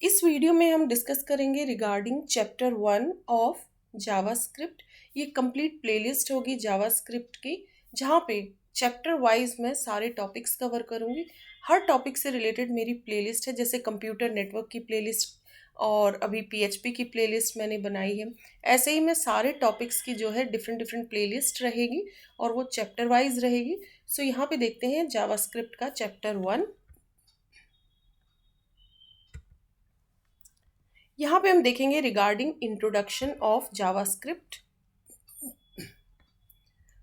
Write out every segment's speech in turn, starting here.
इस वीडियो में हम डिस्कस करेंगे रिगार्डिंग चैप्टर 1 ऑफ जावास्क्रिप्ट। ये कंप्लीट प्लेलिस्ट होगी जावास्क्रिप्ट की, जहाँ पे चैप्टर वाइज मैं सारे टॉपिक्स कवर करूँगी। हर टॉपिक से रिलेटेड मेरी प्लेलिस्ट है, जैसे कंप्यूटर नेटवर्क की प्लेलिस्ट और अभी पीएचपी की प्लेलिस्ट मैंने बनाई है। ऐसे ही मैं सारे टॉपिक्स की जो है डिफरेंट डिफरेंट प्लेलिस्ट रहेगी और वो चैप्टर वाइज रहेगी। सो यहाँ पे देखते हैं जावास्क्रिप्ट का चैप्टर 1। यहाँ पे हम देखेंगे रिगार्डिंग इंट्रोडक्शन ऑफ जावास्क्रिप्ट।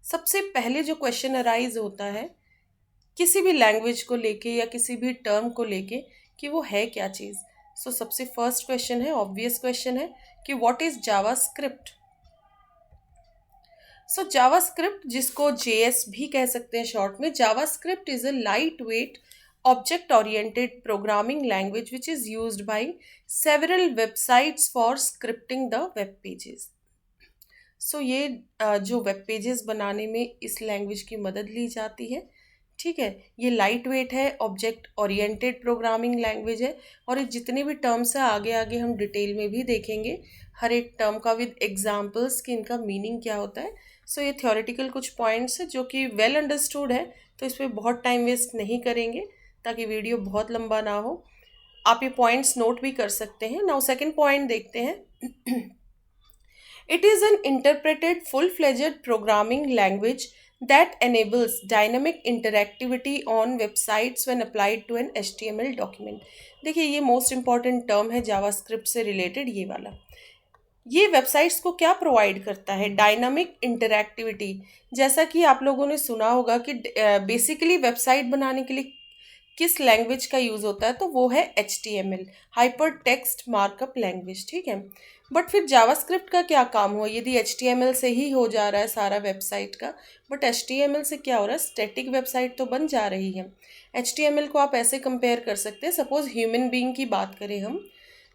सबसे पहले जो क्वेश्चन अराइज होता है किसी भी लैंग्वेज को लेके या किसी भी टर्म को लेके कि वो है क्या चीज़। सो सबसे फर्स्ट क्वेश्चन है, ऑब्वियस क्वेश्चन है कि what is JavaScript. So JavaScript, जिसको जेएस भी कह सकते हैं शॉर्ट में, JavaScript is a light weight object oriented programming language which is used by several websites for scripting the web pages. सो ये जो वेब पेजेस बनाने में इस लैंग्वेज की मदद ली जाती है। ठीक है, ये लाइट वेट है, ऑब्जेक्ट ओरिएंटेड प्रोग्रामिंग लैंग्वेज है और ये जितने भी टर्म्स है आगे आगे हम डिटेल में भी देखेंगे, हर एक टर्म का विद एग्जांपल्स कि इनका मीनिंग क्या होता है। सो ये थ्योरेटिकल कुछ पॉइंट्स है जो कि वेल अंडरस्टूड है, तो इस पर बहुत टाइम वेस्ट नहीं करेंगे ताकि वीडियो बहुत लंबा ना हो। आप ये पॉइंट्स नोट भी कर सकते हैं। नाउ सेकंड पॉइंट देखते हैं। It is an interpreted full-fledged programming language that enables dynamic interactivity on websites when applied to an HTML document. देखिए, ये मोस्ट इम्पॉर्टेंट टर्म है जावास्क्रिप्ट से रिलेटेड, ये वाला। ये वेबसाइट्स को क्या प्रोवाइड करता है? Dynamic interactivity. जैसा कि आप लोगों ने सुना होगा कि बेसिकली वेबसाइट बनाने के लिए किस लैंग्वेज का यूज़ होता है, तो वो है HTML, hyper text markup language. ठीक है, बट फिर जावास्क्रिप्ट का क्या काम हुआ? यदि HTML से ही हो जा रहा है सारा वेबसाइट का, बट HTML से क्या हो रहा है? स्टैटिक वेबसाइट तो बन जा रही है। HTML को आप ऐसे कंपेयर कर सकते हैं, सपोज ह्यूमन बीइंग की बात करें हम,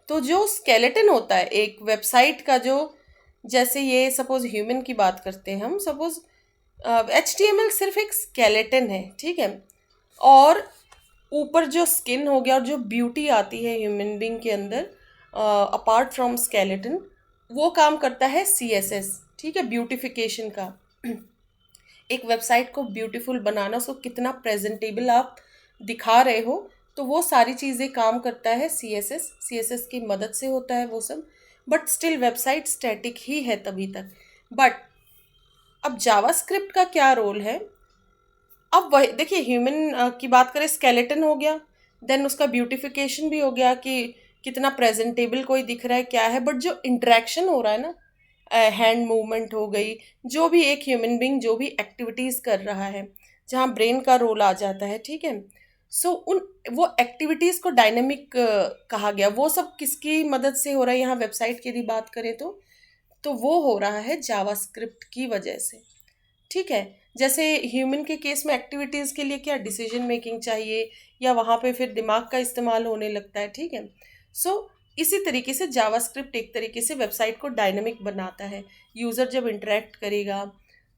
तो जो स्केलेटन होता है एक वेबसाइट का, जो जैसे ये सपोज ह्यूमन की बात करते हैं हम, सपोज HTML सिर्फ एक स्केलेटन है। ठीक है, और ऊपर जो स्किन हो गया और जो ब्यूटी आती है ह्यूमन बीइंग के अंदर अपार्ट फ्रॉम स्केलेटन, वो काम करता है CSS। ठीक है, ब्यूटिफिकेशन का। एक वेबसाइट को ब्यूटीफुल बनाना, उसको कितना प्रेजेंटेबल आप दिखा रहे हो, तो वो सारी चीज़ें काम करता है CSS की मदद से होता है वो सब। बट स्टिल वेबसाइट स्टैटिक ही है तभी तक। बट अब जावास्क्रिप्ट का क्या रोल है? अब वही देखिए, ह्यूमन की बात करें, स्केलेटन हो गया, देन उसका ब्यूटिफिकेशन भी हो गया कि कितना प्रेजेंटेबल कोई दिख रहा है, क्या है। बट जो इंटरेक्शन हो रहा है ना, हैंड मूवमेंट हो गई, जो भी एक ह्यूमन बीइंग जो भी एक्टिविटीज़ कर रहा है, जहाँ ब्रेन का रोल आ जाता है। ठीक है, सो उन वो एक्टिविटीज़ को डायनेमिक कहा गया। वो सब किसकी मदद से हो रहा है? यहाँ वेबसाइट की यदि बात करें तो वो हो रहा है जावास्क्रिप्ट की वजह से। ठीक है, जैसे ह्यूमन के केस में एक्टिविटीज़ के लिए क्या डिसीजन मेकिंग चाहिए, या वहाँ पे फिर दिमाग का इस्तेमाल होने लगता है। ठीक है, सो इसी तरीके से जावास्क्रिप्ट एक तरीके से वेबसाइट को डायनामिक बनाता है। यूज़र जब इंटरेक्ट करेगा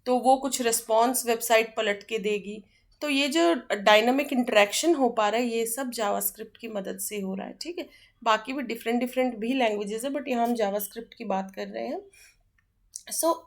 तो वो कुछ रिस्पॉन्स वेबसाइट पलट के देगी। तो ये जो डायनामिक इंटरेक्शन हो पा रहा है, ये सब जावास्क्रिप्ट की मदद से हो रहा है। ठीक है, बाकी भी डिफरेंट डिफरेंट भी लैंग्वेजेस है, बट यहाँ हम जावास्क्रिप्ट की बात कर रहे हैं। सो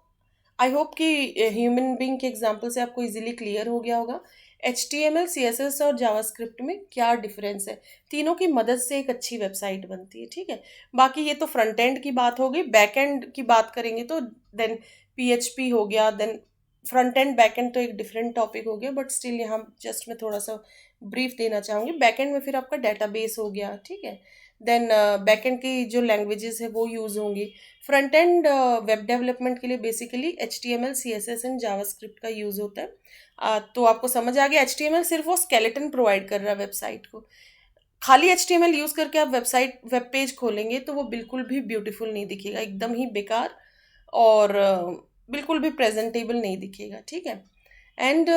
आई होप कि ह्यूमन बीइंग के एग्जाम्पल से आपको इजीली क्लियर हो गया होगा HTML, CSS और जावास्क्रिप्ट में क्या डिफरेंस है। तीनों की मदद से एक अच्छी वेबसाइट बनती है। ठीक है, बाकी ये तो फ्रंट एंड की बात हो गई। बैक एंड की बात करेंगे तो देन PHP हो गया, then front end back end तो एक डिफरेंट टॉपिक हो गया, बट स्टिल यहाँ जस्ट मैं थोड़ा सा ब्रीफ देना चाहूँगी। बैक एंड में फिर आपका डेटाबेस हो गया। ठीक है, देन बैक एंड की जो लैंग्वेजेस है वो यूज़ होंगी। फ्रंट एंड वेब डेवलपमेंट के लिए basically HTML, CSS and JavaScript का यूज़ होता है। तो आपको समझ आ गया, HTML सिर्फ वो स्केलेटन प्रोवाइड कर रहा है वेबसाइट को। खाली HTML यूज़ करके आप वेब पेज खोलेंगे तो वो बिल्कुल भी ब्यूटीफुल नहीं दिखेगा, एकदम ही बेकार, और बिल्कुल भी प्रेजेंटेबल नहीं दिखेगा। ठीक है, एंड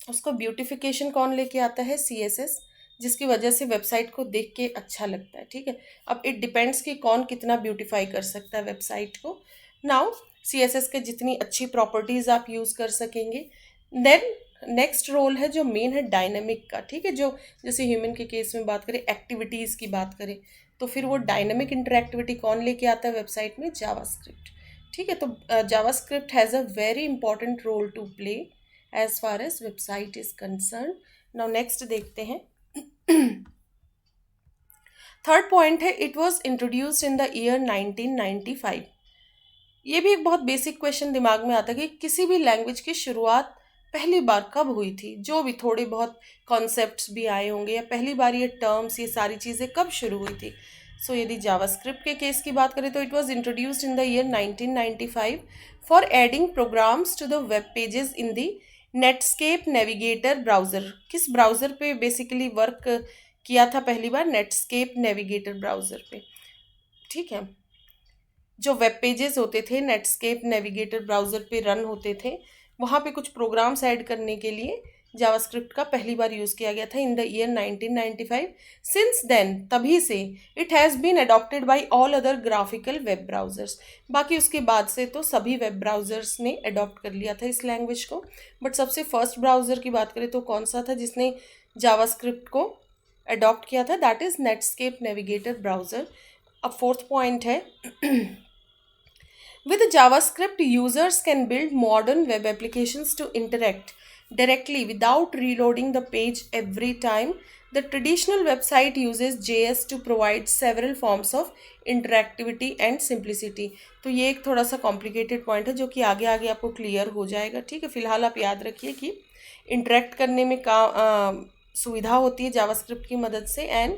उसको ब्यूटिफिकेशन कौन लेके आता है? CSS, जिसकी वजह से वेबसाइट को देख के अच्छा लगता है। ठीक है, अब इट डिपेंड्स कि कौन कितना ब्यूटीफाई कर सकता है वेबसाइट को। नाउ CSS के जितनी अच्छी प्रॉपर्टीज़ आप यूज़ कर सकेंगे। देन नेक्स्ट रोल है जो मेन है डायनेमिक का। ठीक है, जो जैसे ह्यूमन के केस में बात करें, एक्टिविटीज़ की बात करें, तो फिर वो डायनेमिक इंटरेक्टिविटी कौन लेके आता है वेबसाइट में? जावास्क्रिप्ट। ठीक है, तो JavaScript has a very important role to play as far as website is concern. Now next देखते हैं। थर्ड पॉइंट है, it was introduced in the year 1995। ये भी एक बहुत बेसिक क्वेश्चन दिमाग में आता है कि किसी भी लैंग्वेज की शुरुआत पहली बार कब हुई थी? जो भी थोड़े बहुत कॉन्सेप्ट्स भी आए होंगे या पहली बार ये टर्म्स, ये सारी चीज़ें कब शुरू हुई थी? सो यदि जावास्क्रिप्ट के केस की बात करें तो it was introduced in the year 1995 for adding programs to the web pages in the Netscape Navigator browser. किस ब्राउज़र पे बेसिकली वर्क किया था पहली बार? नेटस्केप नेविगेटर ब्राउज़र पे। ठीक है, जो वेब पेजेस होते थे नेटस्केप नेविगेटर ब्राउज़र पे रन होते थे, वहाँ पे कुछ प्रोग्राम्स ऐड करने के लिए जावास्क्रिप्ट का पहली बार यूज़ किया गया था in the year 1995। Since then, तभी से it has been adopted by all other graphical web browsers. बाकी उसके बाद से तो सभी वेब ब्राउज़र्स ने अडॉप्ट कर लिया था इस लैंग्वेज को, बट सबसे फर्स्ट ब्राउज़र की बात करें तो कौन सा था जिसने जावास्क्रिप्ट को अडॉप्ट किया था? That is Netscape Navigator browser. अब फोर्थ पॉइंट है, with JavaScript, users can build modern web applications to interact directly without reloading the page every time. The traditional website uses JS to provide several forms of interactivity and simplicity. तो ये एक थोड़ा सा complicated point है जो कि आगे आगे आपको क्लियर हो जाएगा। ठीक है, फिलहाल आप याद रखिए कि इंटरेक्ट करने में सुविधा होती है जावास्क्रिप्ट की मदद से, एंड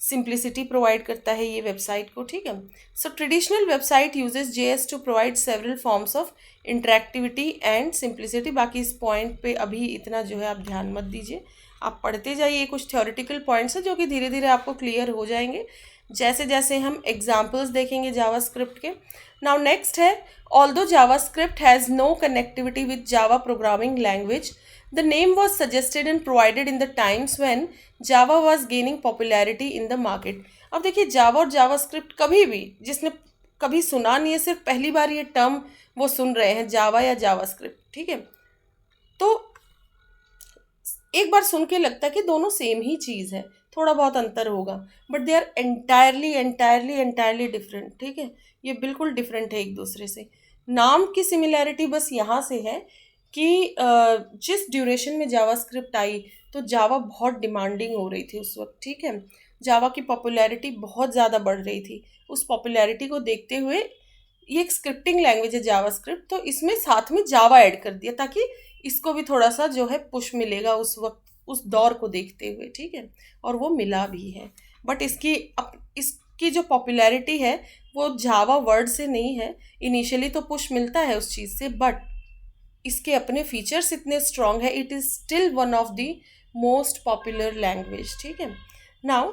सिंप्लिसिटी प्रोवाइड करता है ये वेबसाइट को। ठीक है, so traditional website uses JS to provide several forms of interactivity and simplicity. बाकी इस पॉइंट पे अभी इतना जो है आप ध्यान मत दीजिए, आप पढ़ते जाइए। कुछ थ्योरेटिकल पॉइंट्स हैं जो कि धीरे धीरे आपको क्लियर हो जाएंगे जैसे जैसे हम एग्जाम्पल्स देखेंगे जावास्क्रिप्ट के। नाउ नेक्स्ट है, although JavaScript has no connectivity with Java programming language, the name was suggested and provided in the times when Java was gaining popularity in the market। अब देखिए, जावा और जावास्क्रिप्ट कभी भी जिसने कभी सुना नहीं है, सिर्फ पहली बार ये टर्म वो सुन रहे हैं, जावा या जावास्क्रिप्ट। ठीक है, तो एक बार सुन के लगता है कि दोनों सेम ही चीज़ है, थोड़ा बहुत अंतर होगा, but they are entirely entirely entirely different. ठीक है, ये बिल्कुल डिफरेंट है एक दूसरे से। नाम की सिमिलैरिटी बस यहाँ से है कि जिस ड्यूरेशन में जावास्क्रिप्ट आई तो जावा बहुत डिमांडिंग हो रही थी उस वक्त। ठीक है, जावा की पॉपुलैरिटी बहुत ज़्यादा बढ़ रही थी। उस पॉपुलैरिटी को देखते हुए ये एक स्क्रिप्टिंग लैंग्वेज है जावास्क्रिप्ट, तो इसमें साथ में जावा ऐड कर दिया ताकि इसको भी थोड़ा सा जो है पुश मिलेगा उस वक्त, उस दौर को देखते हुए। ठीक है, और वो मिला भी है। बट इसकी जो पॉपुलैरिटी है वो जावा वर्ड से नहीं है। इनिशियली तो पुश मिलता है उस चीज़ से, बट इसके अपने फीचर्स इतने स्ट्रॉन्ग है, it is still one of the most popular language. ठीक है, नाउ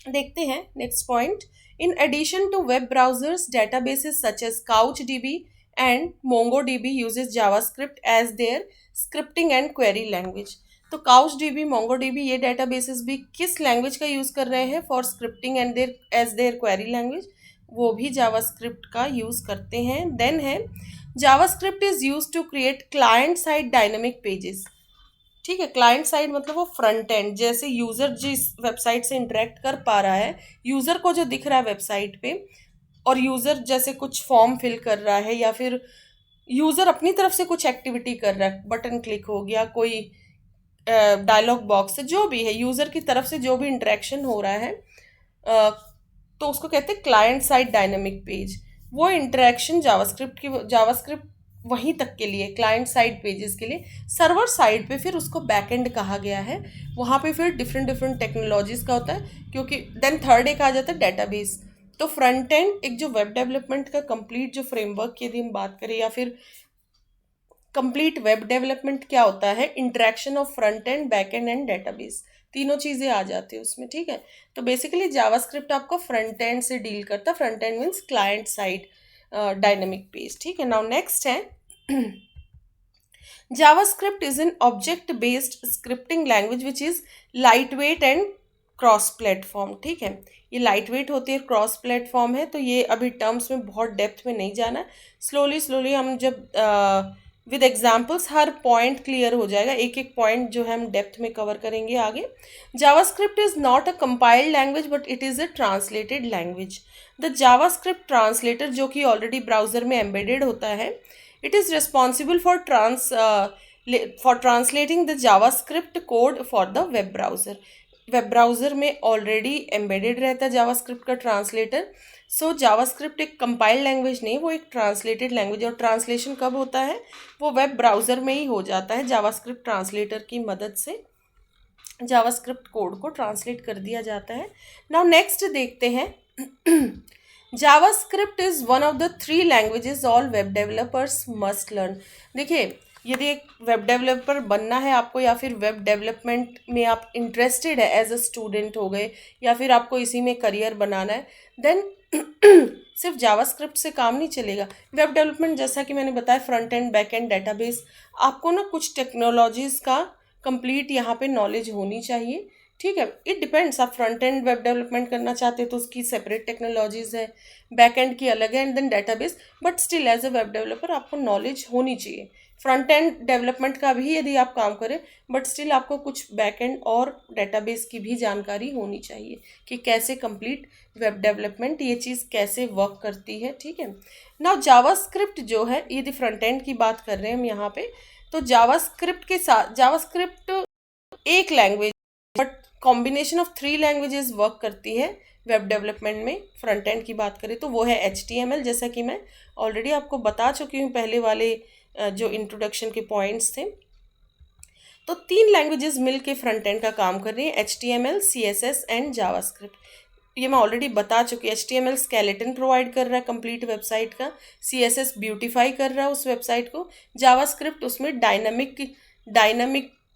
देखते हैं next point. In addition to web browsers, databases such as CouchDB and MongoDB uses JavaScript as their scripting and query language. तो CouchDB, MongoDB ये databases भी किस language का use कर रहे हैं? For scripting and their query language, वो भी जावास्क्रिप्ट का यूज़ करते हैं। देन है, JavaScript is use to create client side dynamic pages. ठीक है, क्लाइंट साइड मतलब वो फ्रंट एंड, जैसे यूज़र जिस वेबसाइट से इंटरेक्ट कर पा रहा है, यूज़र को जो दिख रहा है वेबसाइट पे, और यूज़र जैसे कुछ फॉर्म फिल कर रहा है या फिर यूज़र अपनी तरफ से कुछ एक्टिविटी कर रहा है, बटन क्लिक हो गया, कोई डायलॉग बॉक्स से, जो भी है यूज़र की तरफ से जो भी इंटरेक्शन हो रहा है, तो उसको कहते हैं क्लाइंट साइड डायनेमिक पेज। वो इंटरेक्शन जावास्क्रिप्ट वहीं तक के लिए, क्लाइंट साइड पेजेस के लिए। सर्वर साइड पे फिर उसको बैकएंड कहा गया है, वहाँ पे फिर डिफरेंट टेक्नोलॉजीज़ का होता है, क्योंकि देन थर्ड एक आ जाता है डेटाबेस। तो फ्रंट एंड एक जो वेब डेवलपमेंट का कंप्लीट जो फ्रेमवर्क की यदि हम बात करें, या फिर कंप्लीट वेब डेवलपमेंट क्या होता है, interaction of front end, back and database, तीनों चीज़ें आ जाती है उसमें। ठीक है, तो बेसिकली जावास्क्रिप्ट आपको फ्रंट एंड से डील करता है। Front end means client side dynamic page. ठीक है, नाउ नेक्स्ट है, JavaScript is an object based scripting language which is light weight and cross platform. ठीक है, ये लाइट वेट होती है, क्रॉस प्लेटफॉर्म है, तो ये अभी टर्म्स में बहुत डेप्थ में नहीं जाना। स्लोली हम जब with examples her point clear हो जाएगा, एक एक पॉइंट जो है हम डेप्थ में कवर करेंगे आगे. JavaScript is not a compiled language but it is a translated language. The JavaScript translator जो कि ऑलरेडी ब्राउज़र में एम्बेडेड होता है, it is responsible for translating the JavaScript code for the web browser. Web browser में already embedded रहता है JavaScript का translator. सो JavaScript एक कंपाइल्ड लैंग्वेज नहीं, वो एक ट्रांसलेटेड लैंग्वेज. और ट्रांसलेशन कब होता है? वो वेब ब्राउज़र में ही हो जाता है. जावास्क्रिप्ट ट्रांसलेटर की मदद से जावास्क्रिप्ट कोड को ट्रांसलेट कर दिया जाता है. नाउ नेक्स्ट देखते हैं. JavaScript is one of the 3 languages all web developers must learn. देखिए, यदि एक वेब डेवलपर बनना है आपको, या फिर वेब डेवलपमेंट में आप इंटरेस्टेड है एज अ स्टूडेंट हो गए, या फिर आपको इसी में करियर बनाना है, देन सिर्फ जावास्क्रिप्ट से काम नहीं चलेगा. वेब डेवलपमेंट जैसा कि मैंने बताया, front end back and database, आपको ना कुछ टेक्नोलॉजीज़ का कंप्लीट यहाँ पे नॉलेज होनी चाहिए. ठीक है, इट डिपेंड्स. आप फ्रंट एंड वेब डेवलपमेंट करना चाहते हैं तो उसकी सेपरेट टेक्नोलॉजीज़ है, बैक एंड की अलग है, and then database. But still as a web developer आपको नॉलेज होनी चाहिए. फ्रंट एंड डेवलपमेंट का भी यदि आप काम करें, बट स्टिल आपको कुछ बैक एंड और डेटाबेस की भी जानकारी होनी चाहिए कि कैसे कंप्लीट वेब डेवलपमेंट, ये चीज़ कैसे वर्क करती है. ठीक है. नाउ जावास्क्रिप्ट जो है, यदि फ्रंट एंड की बात कर रहे हैं हम यहाँ पे, तो जावास्क्रिप्ट के साथ जावास्क्रिप्ट एक language but combination of 3 languages work करती है वेब डेवलपमेंट में. फ्रंट एंड की बात करें तो वो है HTML, जैसा कि मैं ऑलरेडी आपको बता चुकी हूँ पहले वाले जो इंट्रोडक्शन के पॉइंट्स थे. तो 3 लैंग्वेजेस मिल के फ्रंट एंड का काम कर रही है, HTML, CSS एंड जावास्क्रिप्ट. ये मैं ऑलरेडी बता चुकी हूँ. HTML स्केलेटन प्रोवाइड कर रहा है कंप्लीट वेबसाइट का, CSS ब्यूटीफाई कर रहा है उस वेबसाइट को, जावास्क्रिप्ट उसमें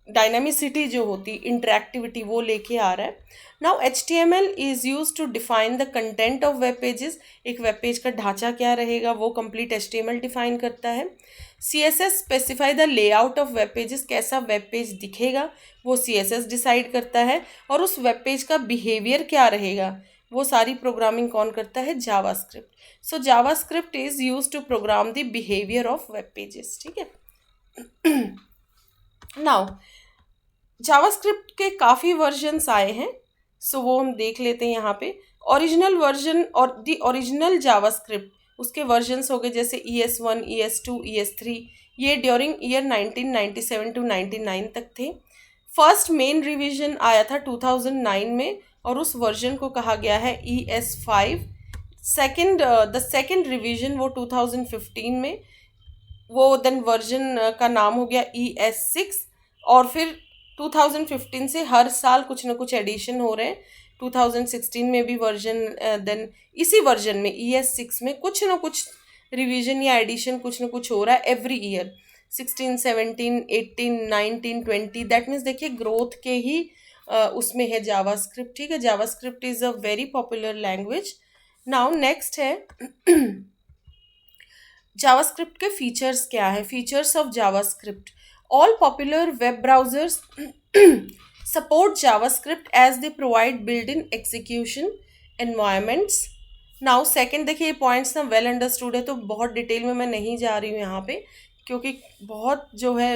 डायनामिसिटी जो होती, इंटरेक्टिविटी, वो लेके आ रहा है. Now HTML is use to define the content of web pages. एक वेब पेज का ढांचा क्या रहेगा वो कंप्लीट HTML डिफाइन करता है. CSS specify the layout of web pages, कैसा वेब पेज दिखेगा वो CSS डिसाइड करता है. और उस वेब पेज का बिहेवियर क्या रहेगा वो सारी प्रोग्रामिंग कौन करता है? JavaScript. So JavaScript is use to program the behaviour of web pages. ठीक है. नाउ जावास्क्रिप्ट के काफ़ी वर्जन्स आए हैं, सो वो हम देख लेते हैं यहाँ पे. ओरिजिनल वर्जन और द ओरिजिनल जावास्क्रिप्ट, उसके वर्जन्स हो गए जैसे ES1, ES2, ES3. ये ड्यूरिंग ईयर 1997 टू 99 तक थे. फर्स्ट मेन रिवीजन आया था 2009 में और उस वर्जन को कहा गया है ES5. द सेकेंड रिवीजन वो 2015 में, वो देन वर्जन का नाम हो गया ES6. और फिर 2015 से हर साल कुछ ना कुछ एडिशन हो रहे हैं. 2016 में भी वर्जन, देन इसी वर्जन में ES6 में कुछ ना कुछ रिवीजन या एडिशन कुछ ना कुछ हो रहा है एवरी ईयर. 16, 17, 18, 19, 20, दैट मीन्स देखिए ग्रोथ के ही उसमें है जावास्क्रिप्ट. ठीक है. JavaScript is a very popular language. Now next है जावास्क्रिप्ट के फीचर्स क्या है. Features of JavaScript: all popular web browsers support JavaScript as they provide built-in execution environments. Now second, देखिए ये पॉइंट्स ना वेल अंडरस्टूड है तो बहुत डिटेल में मैं नहीं जा रही हूँ यहाँ पे, क्योंकि बहुत जो है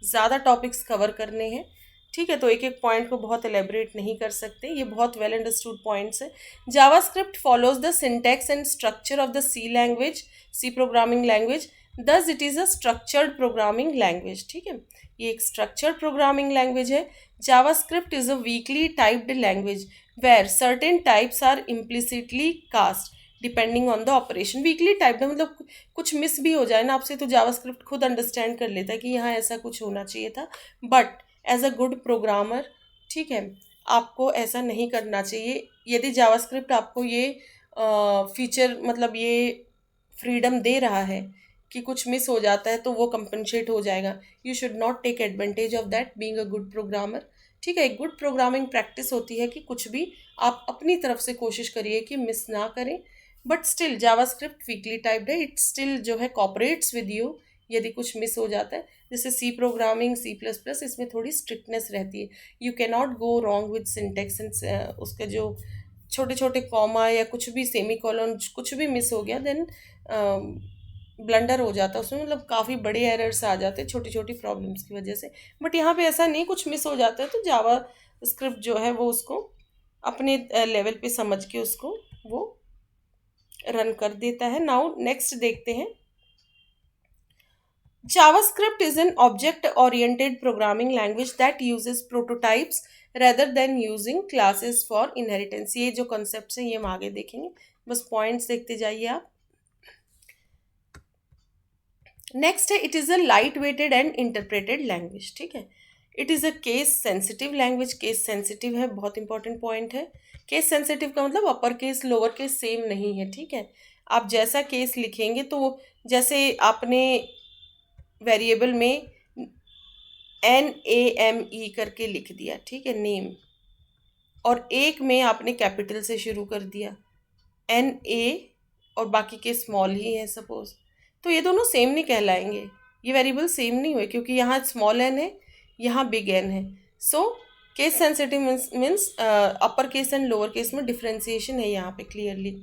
ज़्यादा टॉपिक्स कवर करने हैं. ठीक है, तो एक एक पॉइंट को बहुत एलेबरेट नहीं कर सकते, ये बहुत वेल अंडरस्टूड पॉइंट्स है. JavaScript follows the syntax and structure of the C programming language. Thus it is a structured programming language. ठीक है, ये एक स्ट्रक्चर्ड प्रोग्रामिंग लैंग्वेज है. JavaScript is a weakly typed language where certain types are implicitly cast depending on the operation. Weakly typed है मतलब कुछ miss भी हो जाए ना आपसे तो जावास्क्रिप्ट खुद अंडरस्टैंड कर लेता है कि यहाँ ऐसा कुछ होना चाहिए था. But as a good programmer, ठीक है, आपको ऐसा नहीं करना चाहिए. यदि जावास्क्रिप्ट आपको ये फीचर मतलब ये फ्रीडम दे रहा है कि कुछ मिस हो जाता है तो वो कंपनसेट हो जाएगा, you should not take advantage of that being a good programmer. ठीक है, एक गुड प्रोग्रामिंग प्रैक्टिस होती है कि कुछ भी आप अपनी तरफ से कोशिश करिए कि मिस ना करें. But still JavaScript weekly typed है, इट स्टिल जो है कॉपरेट्स विद यू यदि कुछ मिस हो जाता है. जैसे सी प्रोग्रामिंग, C++, इसमें थोड़ी स्ट्रिक्टनेस रहती है. You can not go wrong with syntax and उसके जो छोटे छोटे कॉमा या कुछ भी सेमी कॉलन कुछ भी मिस हो गया देन ब्लंडर हो जाता है उसमें, मतलब काफ़ी बड़े एरर्स आ जाते हैं छोटी छोटी प्रॉब्लम्स की वजह से। बट यहाँ पे ऐसा नहीं, कुछ मिस हो जाता है तो जावा स्क्रिप्ट जो है वो उसको अपने लेवल पे समझ के उसको वो रन कर देता है। नाउ नेक्स्ट देखते हैं। JavaScript is an object oriented programming language that uses prototypes rather than using classes for inheritance। ये जो concepts हैं ये हम आगे देखेंगे, बस points देखते जाइए आप। नेक्स्ट है, it is a light weighted and interpreted language. ठीक है, it is a case sensitive language. Case sensitive है, बहुत इंपॉर्टेंट पॉइंट है। केस सेंसिटिव का मतलब upper case lower case same नहीं है। ठीक है, आप जैसा केस लिखेंगे तो जैसे आपने वेरिएबल में NAME करके लिख दिया, ठीक है, नेम, और एक में आपने कैपिटल से शुरू कर दिया NA और बाकी के स्मॉल ही है सपोज, तो ये दोनों सेम नहीं कहलाएंगे, ये वेरिएबल सेम नहीं हुए क्योंकि यहाँ स्मॉल एन है, यहाँ बिग एन है। So case sensitive means upper case and lower case में डिफ्रेंसिएशन है यहाँ पे clearly.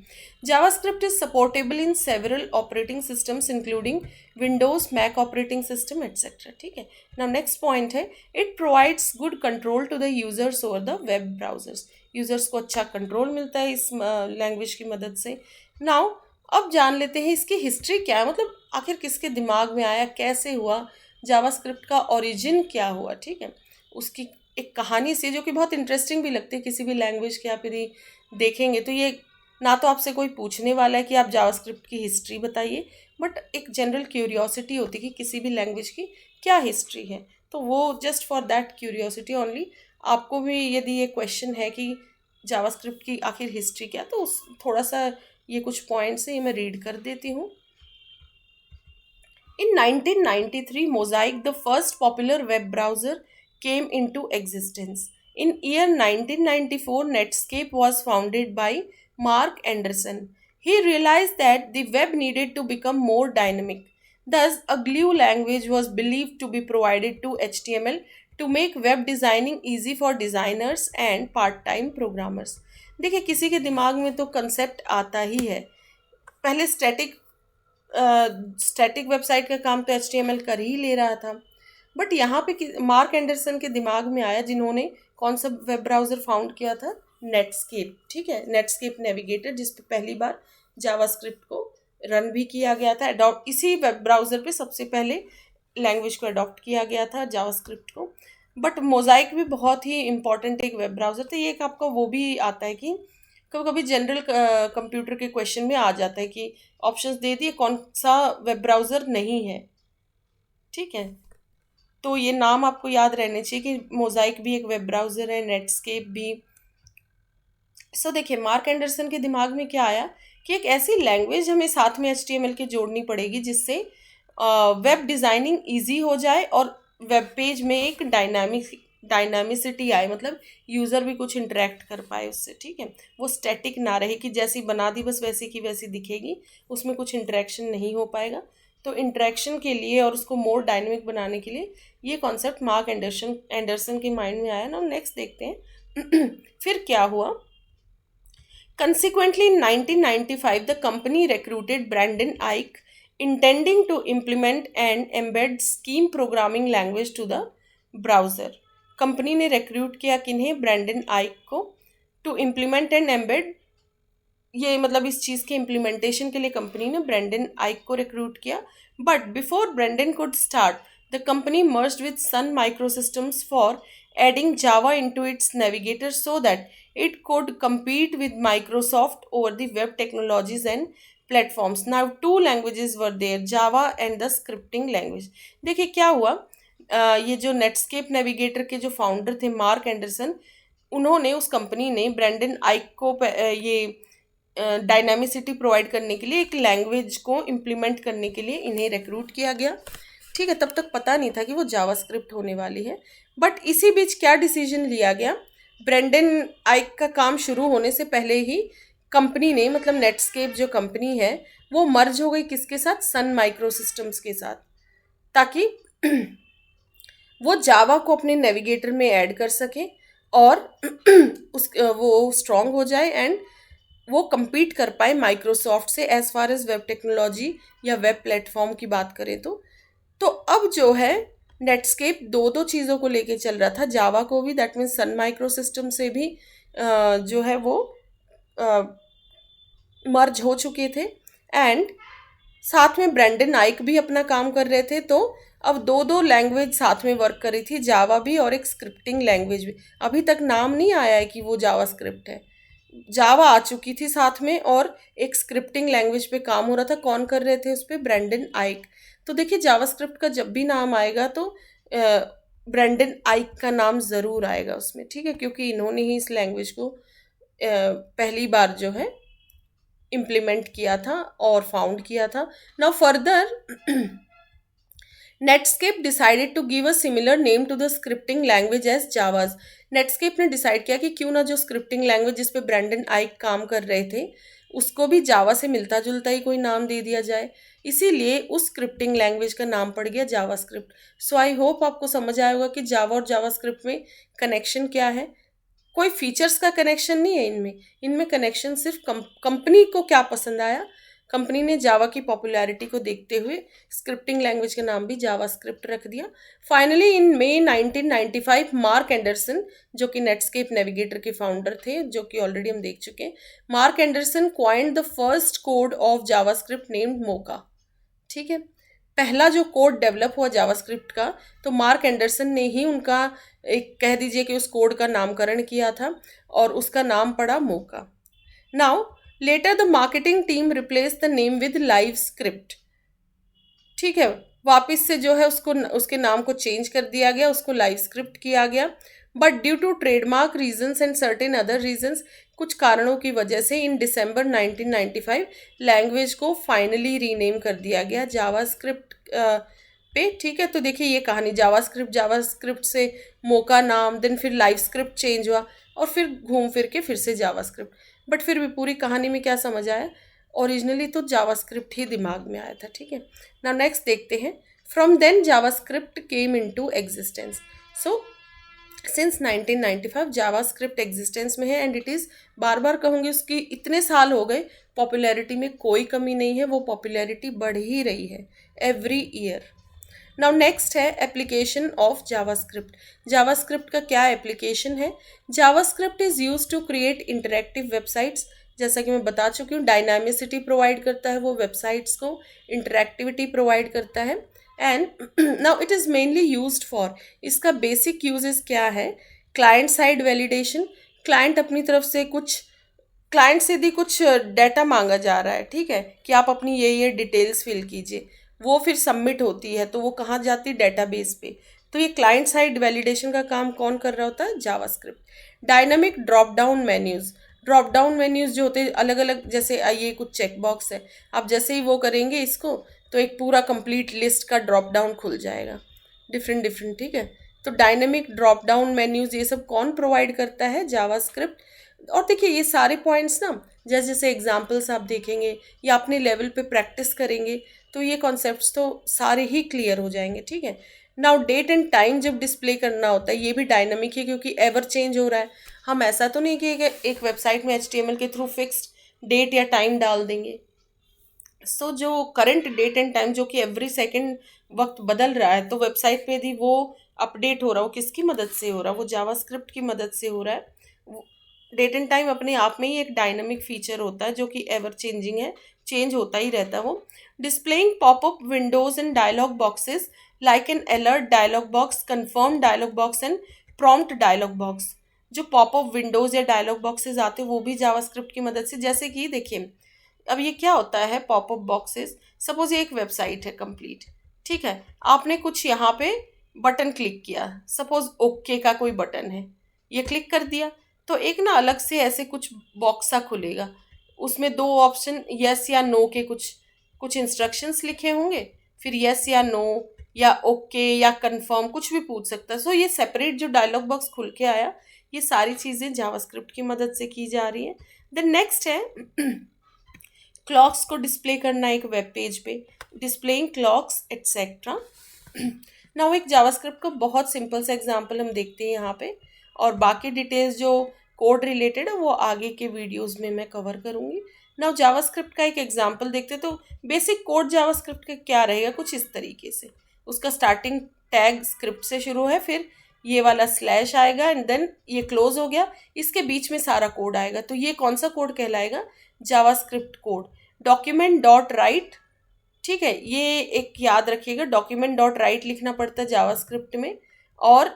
JavaScript is supportable in several operating systems including Windows, Mac operating system etcetera. ठीक है, नाउ नेक्स्ट पॉइंट है, it provides good control to the users over the web browsers. Users को अच्छा control मिलता है इस लैंग्वेज की मदद से। नाउ अब जान लेते हैं इसकी हिस्ट्री क्या है, मतलब आखिर किसके दिमाग में आया, कैसे हुआ, जावास्क्रिप्ट का ओरिजिन क्या हुआ। ठीक है, उसकी एक कहानी से जो कि बहुत इंटरेस्टिंग भी लगती है। किसी भी लैंग्वेज की आप यदि देखेंगे तो ये ना तो आपसे कोई पूछने वाला है कि आप जावास्क्रिप्ट की हिस्ट्री बताइए, बट एक जनरल क्यूरियोसिटी होती है कि किसी भी लैंग्वेज की क्या हिस्ट्री है, तो वो just for that curiosity only आपको भी यदि ये क्वेश्चन है कि जावास्क्रिप्ट की आखिर हिस्ट्री क्या, तो उस थोड़ा सा ये कुछ पॉइंट्स हैं, ये मैं रीड कर देती हूँ। In 1993, Mosaic, the first popular web browser, came into existence. In year 1994, Netscape was founded by Mark Anderson. He realized that the web needed to become more dynamic. Thus, a glue language was believed to be provided to HTML to make web designing easy for designers and part-time programmers. देखिए, किसी के दिमाग में तो concept आता ही है। पहले static website का काम तो HTML कर ही ले रहा था, बट यहाँ पे मार्क एंडरसन के दिमाग में आया, जिन्होंने कौन सा वेब ब्राउज़र फाउंड किया था, नेटस्केप। ठीक है, नेटस्केप नेविगेटर, जिस पे पहली बार जावास्क्रिप्ट को रन भी किया गया था। अडॉप्ट इसी वेब ब्राउज़र पे सबसे पहले लैंग्वेज को अडॉप्ट किया गया था, जावास्क्रिप्ट को। बट मोज़ाइक भी बहुत ही इंपॉर्टेंट एक वेब ब्राउज़र था। ये एक आपका वो भी आता है कि कभी कभी जनरल कंप्यूटर के क्वेश्चन में आ जाता है कि ऑप्शंस दे दिए कौन सा वेब ब्राउज़र नहीं है। ठीक है, तो ये नाम आपको याद रहने चाहिए कि मोज़ाइक भी एक वेब ब्राउज़र है, नेटस्केप भी। सो देखिए, मार्क एंडरसन के दिमाग में क्या आया कि एक ऐसी लैंग्वेज हमें साथ में HTML के जोड़नी पड़ेगी जिससे वेब डिज़ाइनिंग ईजी हो जाए और वेब पेज में एक डायनामिसिटी आए, मतलब यूज़र भी कुछ इंटरेक्ट कर पाए उससे। ठीक है, वो स्टैटिक ना रहे कि जैसी बना दी बस वैसी की वैसी दिखेगी, उसमें कुछ इंटरेक्शन नहीं हो पाएगा। तो इंटरेक्शन के लिए और उसको मोर डायनेमिक बनाने के लिए ये कॉन्सेप्ट मार्क एंडरसन के माइंड में आया ना। नेक्स्ट देखते हैं फिर क्या हुआ। Consequently, in 1995, the company recruited Brandon Ike, intending to implement and embed scheme programming language to the browser. Company ने रिक्रूट किया किन्हें, ब्रैंडन आइक को, टू इम्प्लीमेंट एंड एम्बेड, ये मतलब इस चीज़ के इम्प्लीमेंटेशन के लिए कंपनी ने ब्रैंडन आइक को रिक्रूट किया। But before Brendan could start, the company merged with Sun Microsystems for adding Java into its navigator so that it could compete with Microsoft over the web technologies and platforms. Now, two languages were there, Java and the scripting language. देखिए क्या हुआ, ये जो Netscape navigator के जो founder थे mark Anderson, उन्होंने, उस कंपनी ने ब्रैंडन आइक को ये डायनामिसिटी प्रोवाइड करने के लिए एक लैंग्वेज को इम्प्लीमेंट करने के लिए इन्हें रिक्रूट किया गया। ठीक है, तब तक पता नहीं था कि वो जावास्क्रिप्ट होने वाली है। बट इसी बीच क्या डिसीजन लिया गया, ब्रेंडन आइक का काम शुरू होने से पहले ही कंपनी ने, मतलब नेटस्केप जो कंपनी है वो मर्ज हो गई किसके साथ, सन माइक्रो सिस्टम्स के साथ, ताकि वो जावा को अपने नेविगेटर में ऐड कर सके और उस वो स्ट्रॉन्ग हो जाए एंड वो compete कर पाए माइक्रोसॉफ्ट से as far as web technology या वेब प्लेटफॉर्म की बात करें तो अब जो है नेटस्केप दो दो चीज़ों को लेके चल रहा था, जावा को भी, that means Sun micro system से भी जो है वो मर्ज हो चुके थे, एंड साथ में ब्रेंडन आइक भी अपना काम कर रहे थे। तो अब दो दो लैंग्वेज साथ में वर्क कर रही थी, जावा भी और एक स्क्रिप्टिंग लैंग्वेज भी। अभी तक नाम नहीं आया है कि वो जावा स्क्रिप्ट है, जावा आ चुकी थी साथ में और एक स्क्रिप्टिंग लैंग्वेज पे काम हो रहा था। कौन कर रहे थे उस पर? ब्रेंडन आइक। तो देखिए जावास्क्रिप्ट का जब भी नाम आएगा तो ब्रेंडन आइक का नाम ज़रूर आएगा उसमें, ठीक है, क्योंकि इन्होंने ही इस लैंग्वेज को पहली बार जो है इम्प्लीमेंट किया था और फाउंड किया था। Now further Netscape decided to give a similar name to the scripting language as Java's. Netscape ने डिसाइड किया कि क्यों ना जो स्क्रिप्टिंग लैंग्वेज जिस पे ब्रेंडन आइक काम कर रहे थे उसको भी जावा से मिलता जुलता ही कोई नाम दे दिया जाए। इसीलिए उस स्क्रिप्टिंग लैंग्वेज का नाम पड़ गया जावा स्क्रिप्ट। सो आई होप आपको समझ आया होगा कि जावा और जावा स्क्रिप्ट में कनेक्शन क्या है। कोई फीचर्स का कनेक्शन नहीं है इनमें, इनमें कनेक्शन सिर्फ कंपनी को क्या पसंद आया। कंपनी ने जावा की पॉपुलैरिटी को देखते हुए स्क्रिप्टिंग लैंग्वेज का नाम भी जावा स्क्रिप्ट रख दिया। Finally in May 1995 Mark Anderson, जो कि नेटस्केप नेविगेटर के फाउंडर थे, जो कि ऑलरेडी हम देख चुके हैं, Mark Anderson coined the first code of JavaScript named Mocha. ठीक है, पहला जो कोड डेवलप हुआ जावास्क्रिप्ट का, तो मार्क एंडरसन ने ही उनका एक कह दीजिए कि उस कोड का नामकरण किया था और उसका नाम पड़ा Mocha. Now later the marketing team replace the name with LiveScript. ठीक है, वापस से जो है उसको उसके नाम को चेंज कर दिया गया, उसको लाइव स्क्रिप्ट किया गया। But due to trademark reasons and certain other reasons, कुछ कारणों की वजह से इन दिसंबर 1995 लैंग्वेज को फाइनली रीनेम कर दिया गया जावास्क्रिप्ट पे। ठीक है, तो देखिए ये कहानी, जावास्क्रिप्ट से मोका नाम, देन फिर लाइव स्क्रिप्ट चेंज हुआ और फिर घूम फिर के फिर से जावास्क्रिप्ट। बट फिर भी पूरी कहानी में क्या समझ आया? ओरिजिनली तो जावास्क्रिप्ट ही दिमाग में आया था। ठीक है, नाउ नेक्स्ट देखते हैं। From then JavaScript came into existence. So since 1995 JavaScript existence में है एंड इट इज़, बार बार कहूँगी, उसकी इतने साल हो गए, पॉपुलैरिटी में कोई कमी नहीं है, वो पॉपुलैरिटी बढ़ ही रही है एवरी ईयर। नाउ नेक्स्ट है एप्लीकेशन ऑफ जावास्क्रिप्ट। जावास्क्रिप्ट का क्या एप्लीकेशन है? JavaScript is use to create interactive websites. जैसा कि मैं बता चुकी हूँ, डायनामिसिटी प्रोवाइड करता है वो वेबसाइट्स को, इंटरेक्टिविटी प्रोवाइड करता है। And now it is mainly used for, इसका बेसिक यूजेस क्या है? क्लाइंट साइड वैलिडेशन, क्लाइंट अपनी तरफ से कुछ, क्लाइंट से यदि कुछ डाटा मांगा जा रहा है, ठीक है, कि आप अपनी ये डिटेल्स फिल कीजिए, वो फिर सबमिट होती है, तो वो कहाँ जाती है? डेटाबेस पे। तो ये क्लाइंट साइड वैलिडेशन का काम कौन कर रहा होता है? JavaScript. Dynamic drop down menus, drop down menus जो होते हैं अलग अलग, जैसे ये कुछ चेक बॉक्स है, आप जैसे ही वो करेंगे इसको तो एक पूरा कंप्लीट लिस्ट का ड्रॉप डाउन खुल जाएगा, डिफरेंट डिफरेंट। ठीक है, तो डायनेमिक ड्रॉप डाउन मेन्यूज़ ये सब कौन प्रोवाइड करता है? जावास्क्रिप्ट। और देखिए ये सारे पॉइंट्स ना, जैसे जैसे एग्जाम्पल्स आप देखेंगे या अपने लेवल पे प्रैक्टिस करेंगे तो ये कॉन्सेप्ट्स तो सारे ही क्लियर हो जाएंगे। ठीक है, नाउ डेट एंड टाइम जब डिस्प्ले करना होता है, ये भी डायनामिक है क्योंकि एवर चेंज हो रहा है। हम ऐसा तो नहीं कि एक वेबसाइट में HTML के थ्रू फिक्स्ड डेट या टाइम डाल देंगे। सो जो करंट डेट एंड टाइम जो कि एवरी सेकंड वक्त बदल रहा है, तो वेबसाइट पे यदि वो अपडेट हो रहा हो, किसकी मदद से हो रहा है? वो जावास्क्रिप्ट की मदद से हो रहा है। डेट एंड टाइम अपने आप में ही एक डायनामिक फीचर होता है जो कि एवर चेंजिंग है, चेंज होता ही रहता है वो। Displaying popup windows and dialog boxes like an alert dialog box, confirm dialog box and prompt dialog box. जो पॉपअप विंडोज या डायलॉग बॉक्सेस आते हैं वो भी जावास्क्रिप्ट की मदद से, जैसे कि देखिए अब ये क्या होता है पॉपअप बॉक्सेस। सपोज ये एक वेबसाइट है कंप्लीट, ठीक है, आपने कुछ यहाँ पे बटन क्लिक किया, सपोज ओके का कोई बटन है, ये क्लिक कर दिया, तो एक ना अलग से ऐसे कुछ बॉक्स सा खुलेगा, उसमें दो ऑप्शन यस या नो के कुछ कुछ इंस्ट्रक्शंस लिखे होंगे, फिर यस या नो या ओके या कंफर्म कुछ भी पूछ सकता है। सो ये सेपरेट जो डायलॉग बॉक्स खुल के आया, ये सारी चीज़ें जावास्क्रिप्ट की मदद से की जा रही है। देन नेक्स्ट है क्लॉक्स को डिस्प्ले करना एक वेब पेज पे, डिस्प्लेइंग क्लॉक्स एट्सेट्रा। नाउ एक जावास्क्रिप्ट का बहुत सिंपल सा एग्जांपल हम देखते हैं यहाँ पे, और बाकी डिटेल्स जो कोड रिलेटेड है वो आगे के वीडियोस में मैं कवर करूँगी। नाउ जावास्क्रिप्ट का एक एग्जांपल देखते तो बेसिक कोड जावास्क्रिप्ट का क्या रहेगा कुछ इस तरीके से। उसका स्टार्टिंग टैग स्क्रिप्ट से शुरू है, फिर ये वाला स्लैश आएगा एंड देन ये क्लोज हो गया, इसके बीच में सारा कोड आएगा। तो ये कौन सा कोड कहलाएगा? JavaScript code. Document dot right, ठीक है, ये एक याद रखिएगा, डॉक्यूमेंट डॉट राइट लिखना पड़ता है जावास्क्रिप्ट में। और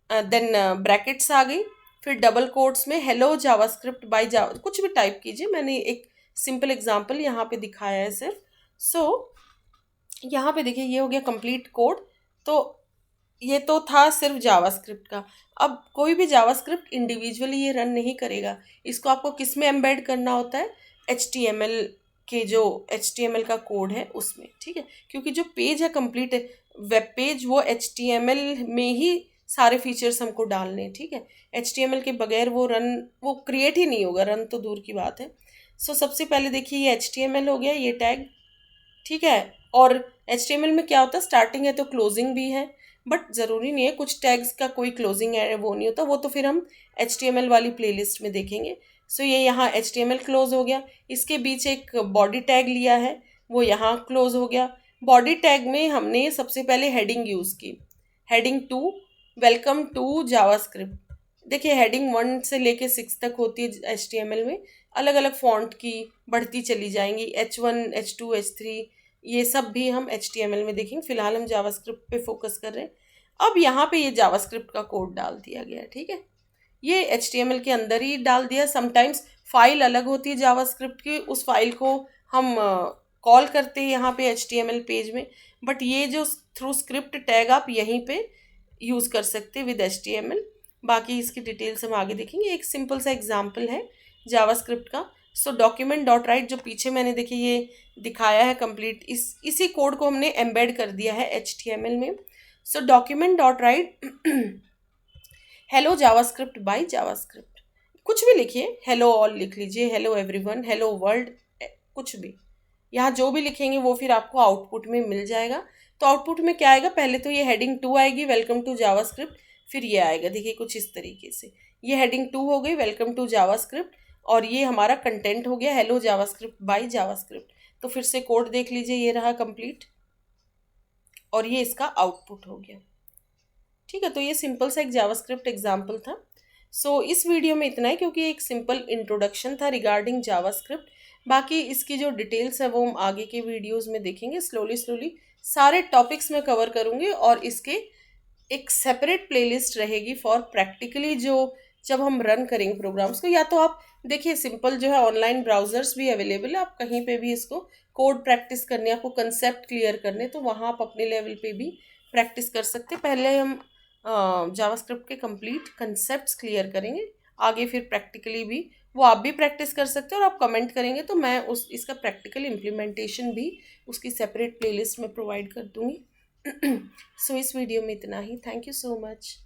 देन ब्रैकेट्स आ गई, फिर डबल कोट्स में हेलो जावास्क्रिप्ट बाय जावा, कुछ भी टाइप कीजिए, मैंने एक सिंपल एग्जांपल यहाँ पे दिखाया है सिर्फ। सो यहाँ पे देखिए ये हो गया कंप्लीट कोड। तो ये तो था सिर्फ जावास्क्रिप्ट का। अब कोई भी जावास्क्रिप्ट इंडिविजुअली ये रन नहीं करेगा, इसको आपको किस में एम्बेड करना होता है? HTML के जो HTML का कोड है उसमें, ठीक है, क्योंकि जो पेज है कंप्लीट वेब पेज वो HTML में ही सारे फीचर्स हमको डालने हैं, ठीक है। HTML के बगैर वो क्रिएट ही नहीं होगा, रन तो दूर की बात है। सो सबसे पहले देखिए ये HTML हो गया, ये टैग, ठीक है। और HTML में क्या होता है, स्टार्टिंग है तो क्लोजिंग भी है, बट ज़रूरी नहीं है, कुछ टैग्स का कोई क्लोजिंग है वो नहीं होता, वो तो फिर हम HTML वाली प्लेलिस्ट में देखेंगे। सो ये यहाँ HTML क्लोज हो गया, इसके बीच एक बॉडी टैग लिया है वो यहाँ क्लोज हो गया। बॉडी टैग में हमने सबसे पहले हेडिंग यूज़ की, हेडिंग 2 वेलकम टू जावास्क्रिप्ट। देखिए हेडिंग 1 से लेके 6 तक होती है HTML में, अलग अलग फॉन्ट की बढ़ती चली जाएंगी, H1 H2 H3, ये सब भी हम HTML में देखेंगे। फिलहाल हम जावास्क्रिप्ट पे फोकस कर रहे हैं। अब यहाँ पे ये जावास्क्रिप्ट का कोड डाल दिया गया, ठीक है, ये HTML के अंदर ही डाल दिया। समटाइम्स फाइल अलग होती है जावास्क्रिप्ट की, उस फाइल को हम कॉल करते हैं यहाँ पे HTML पेज में, बट ये जो थ्रू स्क्रिप्ट टैग आप यहीं पे यूज़ कर सकते हैं विद HTML। बाकी इसकी डिटेल्स हम आगे देखेंगे। एक सिंपल सा एग्जाम्पल है जावास्क्रिप्ट का। सो डॉक्यूमेंट डॉट राइट जो पीछे मैंने देखिए ये दिखाया है कंप्लीट, इसी कोड को हमने एम्बेड कर दिया है HTML में। So document dot write hello JavaScript bye JavaScript, कुछ भी लिखिए, हेलो ऑल लिख लीजिए, हेलो एवरीवन, हेलो वर्ल्ड, कुछ भी, यहाँ जो भी लिखेंगे वो फिर आपको आउटपुट में मिल जाएगा। तो आउटपुट में क्या आएगा, पहले तो ये हेडिंग 2 आएगी वेलकम टू जावास्क्रिप्ट, फिर ये आएगा देखिए कुछ इस तरीके से, ये हेडिंग 2 हो गई वेलकम टू जावास्क्रिप्ट, और ये हमारा कंटेंट हो गया हेलो जावास्क्रिप्ट बाय जावास्क्रिप्ट। तो फिर से कोड देख लीजिए, ये रहा कंप्लीट, और ये इसका आउटपुट हो गया, ठीक है। तो ये सिंपल सा एक जावास्क्रिप्ट एग्जाम्पल था। सो इस वीडियो में इतना है, क्योंकि एक सिंपल इंट्रोडक्शन था रिगार्डिंग जावास्क्रिप्ट। बाकी इसकी जो डिटेल्स है वो हम आगे के वीडियोस में देखेंगे, स्लोली सारे टॉपिक्स में कवर करूँगी, और इसके एक सेपरेट प्लेलिस्ट रहेगी फॉर प्रैक्टिकली, जो जब हम रन करेंगे प्रोग्राम्स को, या तो आप देखिए सिंपल जो है ऑनलाइन ब्राउजर्स भी अवेलेबल है, आप कहीं पे भी इसको कोड प्रैक्टिस करने, आपको कंसेप्ट क्लियर करने, तो वहाँ आप अपने लेवल पे भी प्रैक्टिस कर सकते हैं। पहले हम जावास्क्रिप्ट के कंप्लीट कंसेप्ट्स क्लियर करेंगे, आगे फिर प्रैक्टिकली भी वो आप भी प्रैक्टिस कर सकते हैं, और आप कमेंट करेंगे तो मैं इसका प्रैक्टिकल इम्प्लीमेंटेशन भी उसकी सेपरेट प्लेलिस्ट में प्रोवाइड कर दूँगी। सो इस वीडियो में इतना ही। Thank you so much.